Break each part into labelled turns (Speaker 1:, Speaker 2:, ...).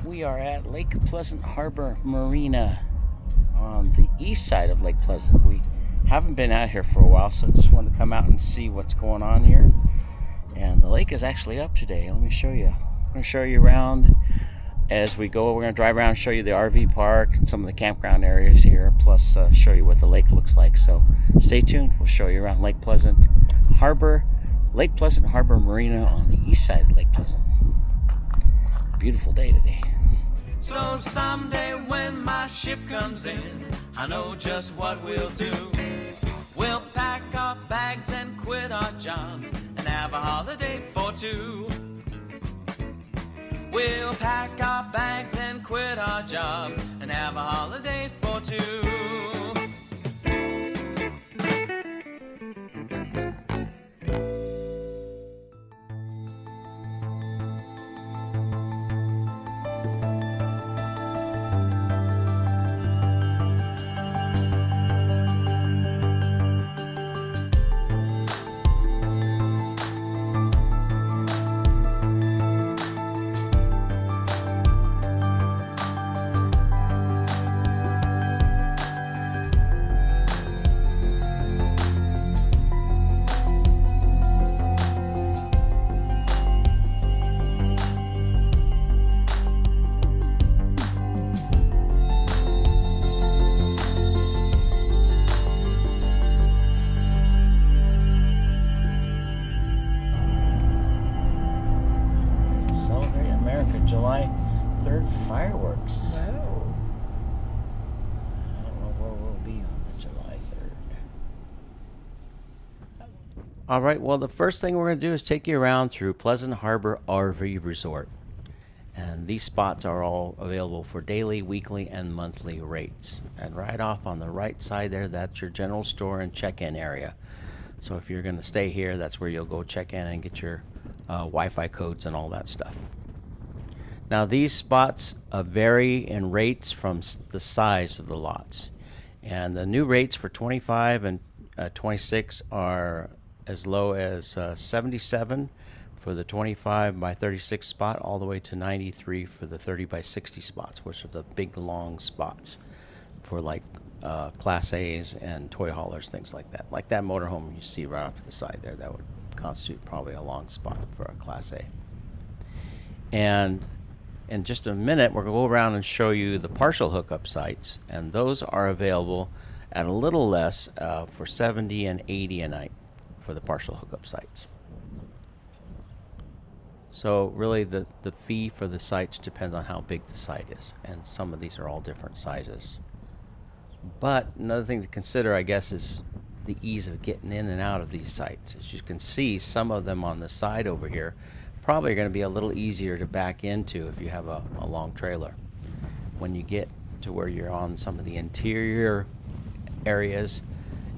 Speaker 1: We are at Lake Pleasant Harbor Marina on the east side of Lake Pleasant. We haven't been out here for a while, so just wanted to come out and see what's going on here. And the lake is actually up today. Let me show you. I'm going to show you around as we go. We're going to drive around and show you the RV park and some of the campground areas here, plus show you what the lake looks like. So stay tuned. We'll show you around Lake Pleasant Harbor Marina on the east side of Lake Pleasant. Beautiful day today.
Speaker 2: So someday when my ship comes in, I know just what we'll do. We'll pack our bags and quit our jobs and have a holiday for two. We'll pack our bags and quit our jobs and have a holiday for two.
Speaker 1: July 3rd fireworks.
Speaker 3: Wow.
Speaker 1: I don't know where we'll be on the July 3rd. All right, well, the first thing we're going to do is take you around through Pleasant Harbor RV Resort. And these spots are all available for daily, weekly, and monthly rates. And right off on the right side there, that's your general store and check-in area. So if you're going to stay here, that's where you'll go check in and get your Wi-Fi codes and all that stuff. Now these spots vary in rates from the size of the lots, and the new rates for 25 and 26 are as low as 77 for the 25 by 36 spot, all the way to 93 for the 30 by 60 spots, which are the big long spots for like Class A's and toy haulers, things like that. Like that motorhome you see right off to the side there, that would constitute probably a long spot for a Class A. And in just a minute, we're going to go around and show you the partial hookup sites, and those are available at a little less for $70 and $80 a night for the partial hookup sites. So really the fee for the sites depends on how big the site is, and some of these are all different sizes. But another thing to consider, I guess, is the ease of getting in and out of these sites. As you can see, some of them on the side over here probably going to be a little easier to back into if you have a long trailer. When you get to where you're on some of the interior areas,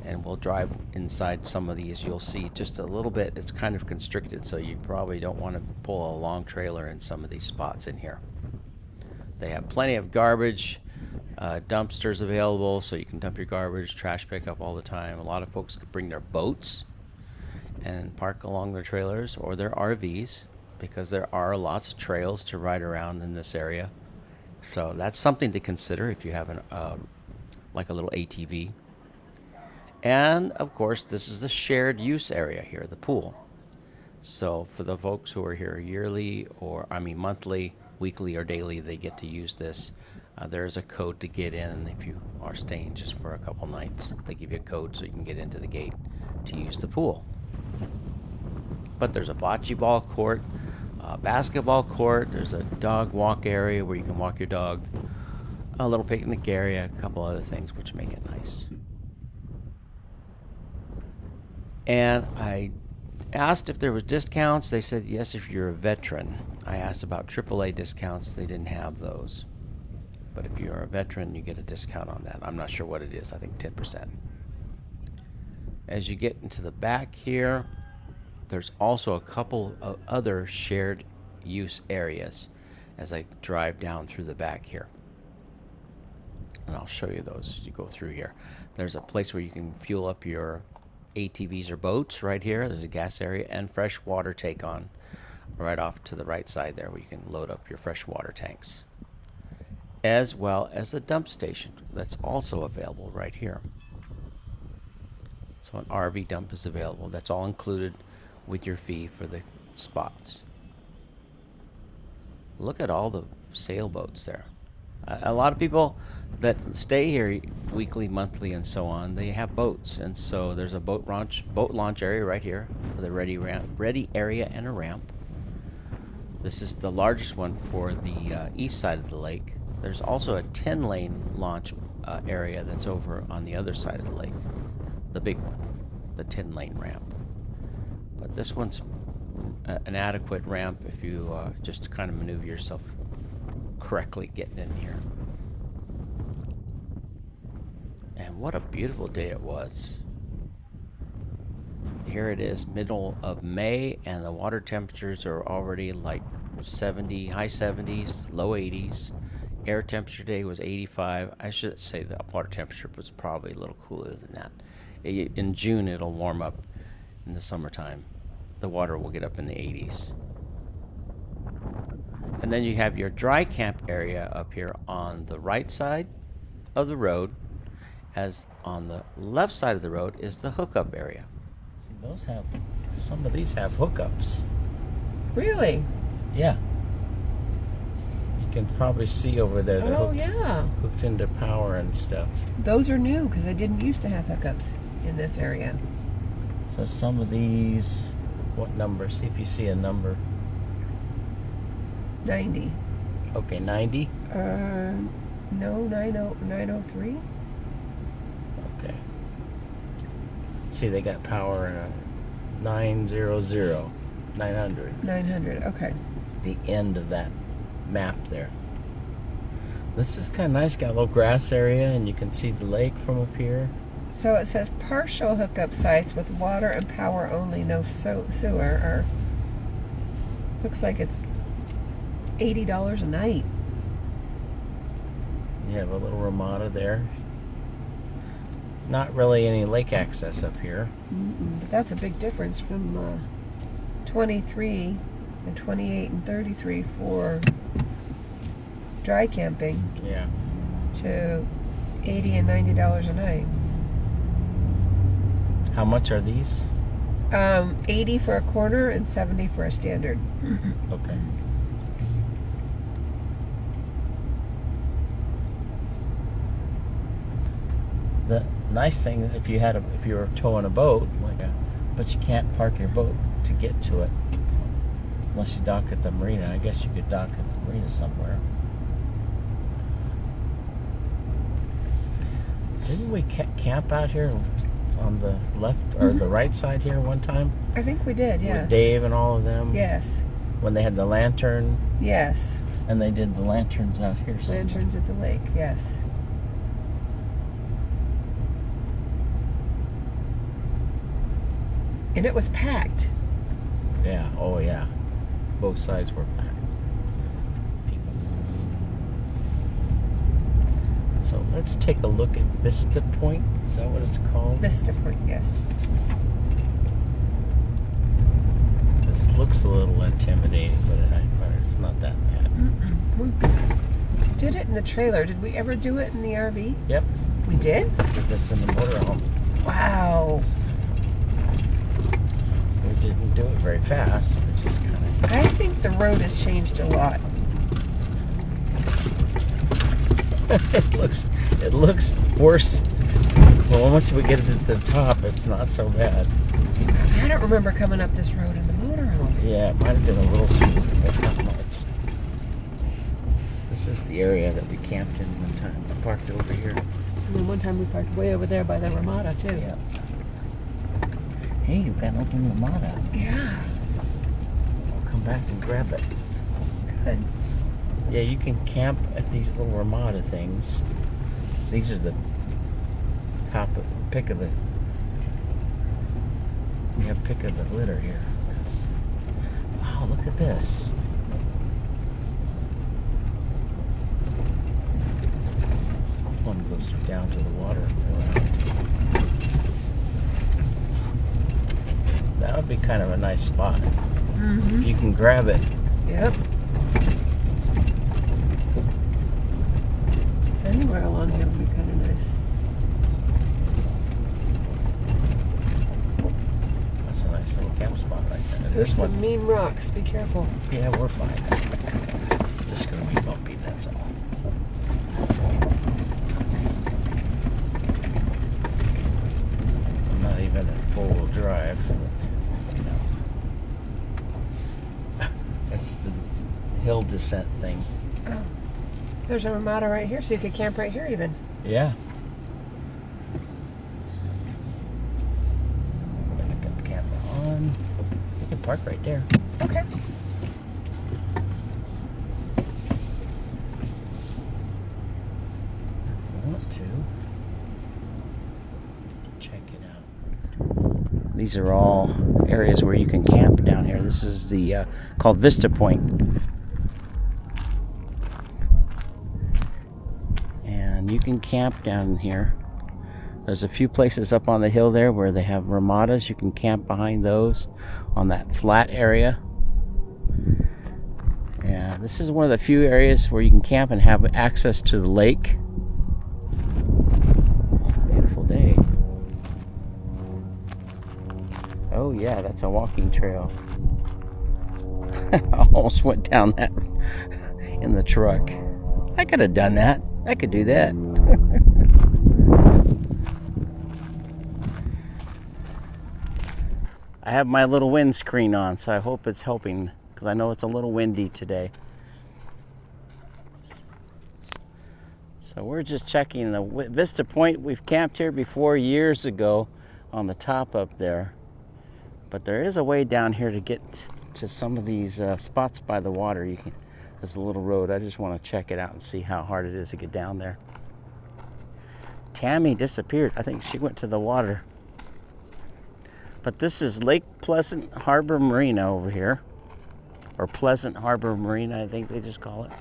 Speaker 1: and we'll drive inside some of these, you'll see just a little bit, it's kind of constricted, so you probably don't want to pull a long trailer in some of these spots in here. They have plenty of garbage, dumpsters available, so you can dump your garbage, trash pickup all the time. A lot of folks could bring their boats and park along their trailers or their RVs, because there are lots of trails to ride around in this area. So that's something to consider if you have like a little ATV. And of course, this is the shared use area here, the pool. So for the folks who are here yearly, or monthly, weekly, or daily, they get to use this. There is a code to get in if you are staying just for a couple nights. They give you a code so you can get into the gate to use the pool. But there's a bocce ball court, a basketball court, there's a dog walk area where you can walk your dog, a little picnic area, a couple other things which make it nice. And I asked if there was discounts. They said yes if you're a veteran. I asked about AAA discounts. They didn't have those. But if you're a veteran, you get a discount on that. I'm not sure what it is. I think 10%. As you get into the back here, there's also a couple of other shared use areas as I drive down through the back here. And I'll show you those as you go through here. There's a place where you can fuel up your ATVs or boats right here. There's a gas area and fresh water take on right off to the right side there, where you can load up your fresh water tanks. as well as a dump station that's also available right here. So an RV dump is available. That's all included with your fee for the spots. Look at all the sailboats there. A lot of people that stay here weekly, monthly, and so on, they have boats, and so there's a boat launch area right here with a ready area and a ramp. This is the largest one for the east side of the lake. There's also a 10-lane launch area that's over on the other side of the lake, the big one, the 10-lane ramp. But this one's an adequate ramp if you just kind of maneuver yourself correctly getting in here. And what a beautiful day it was. Here it is, middle of May, and the water temperatures are already like 70, high 70s, low 80s. Air temperature today was 85. I should say the water temperature was probably a little cooler than that. In June, it'll warm up. In the summertime, the water will get up in the 80s. And then you have your dry camp area up here on the right side of the road, as on the left side of the road is the hookup area. See, some of these have hookups.
Speaker 3: Really?
Speaker 1: Yeah. You can probably see over there they're hooked into power and stuff.
Speaker 3: Those are new because I didn't used to have hookups in this area.
Speaker 1: So some of these, what number? See if you see a number.
Speaker 3: 90.
Speaker 1: Okay, 90?
Speaker 3: No, 903.
Speaker 1: Okay. See, they got power 900.
Speaker 3: 900, okay.
Speaker 1: The end of that map there. This is kind of nice. Got a little grass area, and you can see the lake from up here.
Speaker 3: So it says partial hookup sites with water and power only, no sewer. Or looks like it's $80 a night.
Speaker 1: You have a little ramada there. Not really any lake access up here.
Speaker 3: But that's a big difference from 23 and 28 and 33 for dry camping.
Speaker 1: Yeah.
Speaker 3: To $80 and $90 a night.
Speaker 1: How much are these?
Speaker 3: 80 for a corner and 70 for a standard.
Speaker 1: Okay. The nice thing, if you were towing a boat, but you can't park your boat to get to it unless you dock at the marina. I guess you could dock at the marina somewhere. Didn't we camp out here on the left or the right side here one time?
Speaker 3: I think we did, yes.
Speaker 1: With Dave and all of them?
Speaker 3: Yes.
Speaker 1: When they had the lantern?
Speaker 3: Yes.
Speaker 1: And they did the lanterns out here.
Speaker 3: Lanterns at the lake, yes. And it was packed.
Speaker 1: Yeah, oh yeah. Both sides were packed. People. So let's take a look at Vista Point. Is that what it's called?
Speaker 3: Vista Point, yes.
Speaker 1: This looks a little intimidating, but it's not that bad.
Speaker 3: We did it in the trailer. Did we ever do it in the RV?
Speaker 1: Yep.
Speaker 3: We did?
Speaker 1: Did this in the motorhome.
Speaker 3: Wow.
Speaker 1: We didn't do it very fast. We just kind of...
Speaker 3: I think the road has changed a lot.
Speaker 1: It looks worse. Well, once we get it to the top, it's not so bad.
Speaker 3: I don't remember coming up this road in the motorhome.
Speaker 1: Yeah, it might have been a little smooth, but not much. This is the area that we camped in one time. I parked over here.
Speaker 3: And then one time we parked way over there by the Ramada, too.
Speaker 1: Yeah. Hey, you've got an open Ramada.
Speaker 3: Yeah.
Speaker 1: I'll come back and grab it.
Speaker 3: Good.
Speaker 1: Yeah, you can camp at these little Ramada things. These are the pick of the litter here. Wow, look at this. One goes down to the water. That would be kind of a nice spot.
Speaker 3: Mm-hmm.
Speaker 1: If you can grab it.
Speaker 3: Yep. Anywhere along here would be kind of nice.
Speaker 1: That's a nice little camp spot right there.
Speaker 3: There's some mean rocks. Be careful.
Speaker 1: Yeah, we're fine. Just gonna be bumpy, that's all. I'm not even in four-wheel drive. You know. That's the hill descent thing.
Speaker 3: Oh. There's a Ramada right here, so you could camp right here even.
Speaker 1: Yeah. Backup camera on. You can park right there.
Speaker 3: Okay.
Speaker 1: Check it out. These are all areas where you can camp down here. This is the called Vista Point, and you can camp down here. There's a few places up on the hill there where they have Ramadas. You can camp behind those on that flat area. And this is one of the few areas where you can camp and have access to the lake. Beautiful day. Oh yeah, that's a walking trail. I almost went down that in the truck. I could have done that. I could do that. I have my little windscreen on, so I hope it's helping, because I know it's a little windy today. So we're just checking the Vista Point. We've camped here before years ago on the top up there. But there is a way down here to get to some of these spots by the water. There's a little road. I just want to check it out and see how hard it is to get down there. Tammy disappeared. I think she went to the water. But this is Lake Pleasant Harbor Marina over here. Or Pleasant Harbor Marina, I think they just call it.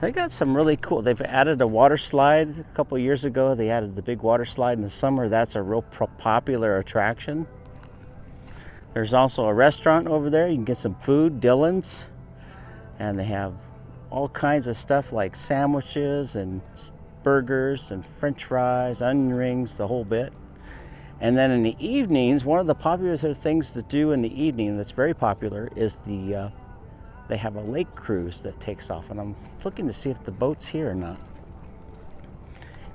Speaker 1: They got some really cool, they've added a water slide. A couple years ago, they added the big water slide in the summer. That's a real popular attraction. There's also a restaurant over there. You can get some food, Dylan's. And they have all kinds of stuff like sandwiches and burgers and french fries, onion rings, the whole bit. And then in the evenings, one of the popular things to do in the evening that's very popular is they have a lake cruise that takes off. And I'm looking to see if the boat's here or not.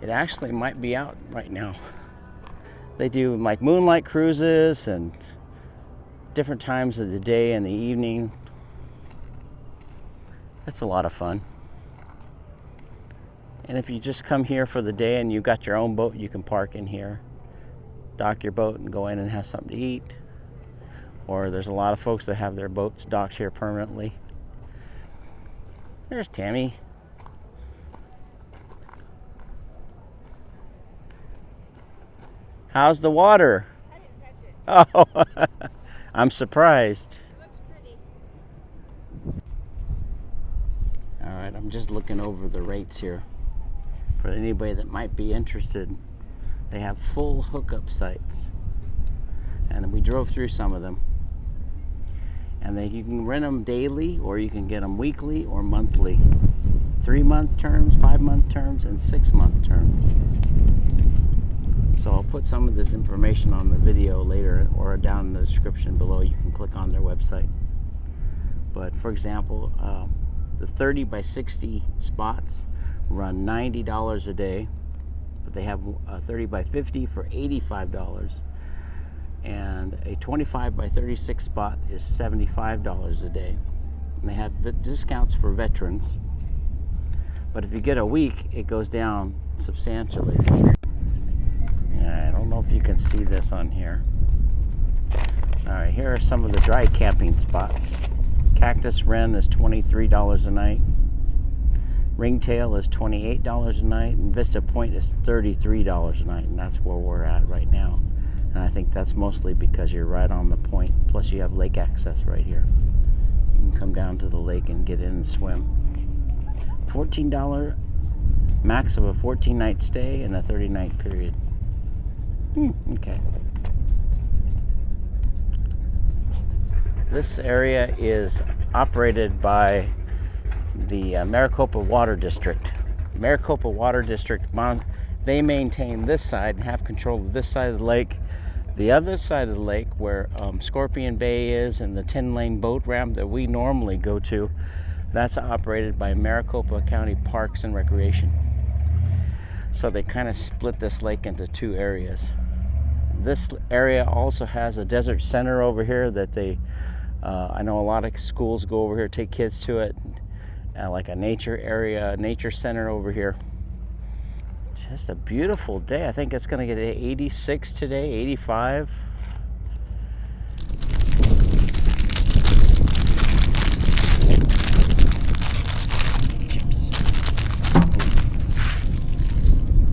Speaker 1: It actually might be out right now. They do like moonlight cruises and different times of the day and the evening. That's a lot of fun. And if you just come here for the day and you got your own boat, you can park in here, dock your boat and go in and have something to eat. Or there's a lot of folks that have their boats docked here permanently. There's Tammy. How's the water?
Speaker 3: I didn't touch it.
Speaker 1: Oh, I'm surprised.
Speaker 3: It looks pretty.
Speaker 1: All right, I'm just looking over the rates here for anybody that might be interested. They have full hookup sites, and we drove through some of them. And you can rent them daily, or you can get them weekly or monthly. 3-month terms, 5-month terms, and 6-month terms. So I'll put some of this information on the video later or down in the description below. You can click on their website. But for example, the 30 by 60 spots run $90 a day, but they have a 30 by 50 for $85, and a 25 by 36 spot is $75 a day. And they have discounts for veterans, but if you get a week, it goes down substantially. I don't know if you can see this on here. All right, here are some of the dry camping spots. Cactus Wren is $23 a night. Ringtail is $28 a night, and Vista Point is $33 a night, and that's where we're at right now. And I think that's mostly because you're right on the point, plus you have lake access right here. You can come down to the lake and get in and swim. $14 max of a 14-night stay and a 30-night period. Okay. This area is operated by the Maricopa Water District. Maricopa Water District, they maintain this side and have control of this side of the lake. The other side of the lake, where Scorpion Bay is and the 10-lane boat ramp that we normally go to, that's operated by Maricopa County Parks and Recreation. So they kind of split this lake into two areas. This area also has a desert center over here that they, I know a lot of schools go over here, take kids to it, like a nature area, nature center over here. Just a beautiful day. I think it's going to get 86 today, 85. Chips.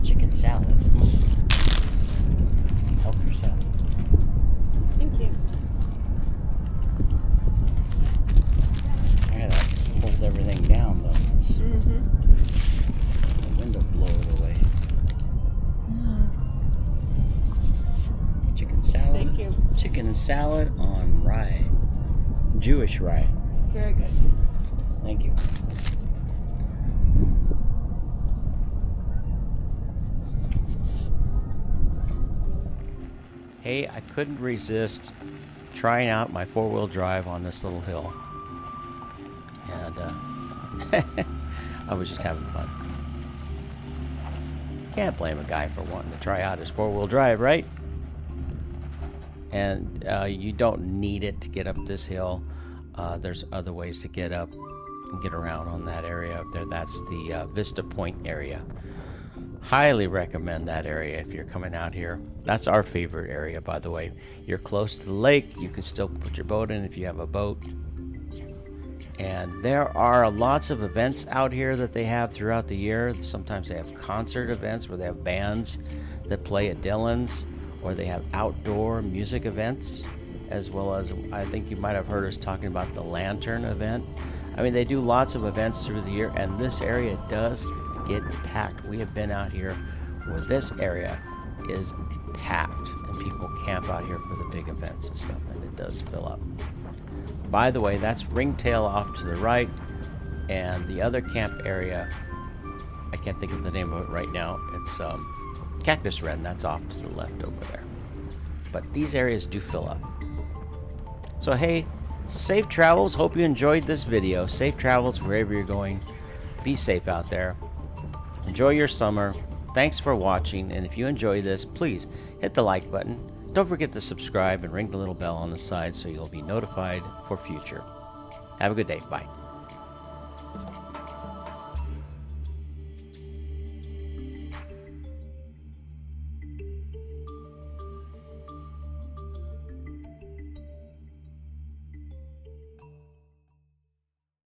Speaker 1: Chicken salad. Help yourself.
Speaker 3: Thank you.
Speaker 1: I gotta hold everything down though. The window blow it away. Chicken salad.
Speaker 3: Thank you.
Speaker 1: Chicken salad on rye. Jewish rye.
Speaker 3: Very good.
Speaker 1: Thank you. Hey, I couldn't resist trying out my four-wheel drive on this little hill. And I was just having fun. Can't blame a guy for wanting to try out his four-wheel drive, right? And you don't need it to get up this hill. There's other ways to get up and get around on that area up there. That's the Vista Point area. Highly recommend that area if you're coming out here. That's our favorite area, by the way. You're close to the lake. You can still put your boat in if you have a boat. And there are lots of events out here that they have throughout the year. Sometimes they have concert events where they have bands that play at Dillon's, or they have outdoor music events, as well as, I think you might have heard us talking about the lantern event. I mean, they do lots of events through the year, and this area does get packed. We have been out here where this area is packed, and people camp out here for the big events and stuff, and it does fill up. By the way, that's Ringtail off to the right, and the other camp area, I can't think of the name of it right now. It's Cactus Wren, that's off to the left over there. But these areas do fill up. So hey, safe travels. Hope you enjoyed this video. Safe travels wherever you're going. Be safe out there. Enjoy your summer. Thanks for watching, and if you enjoy this, please hit the like button. Don't forget to subscribe and ring the little bell on the side so you'll be notified for future. Have a good day. Bye.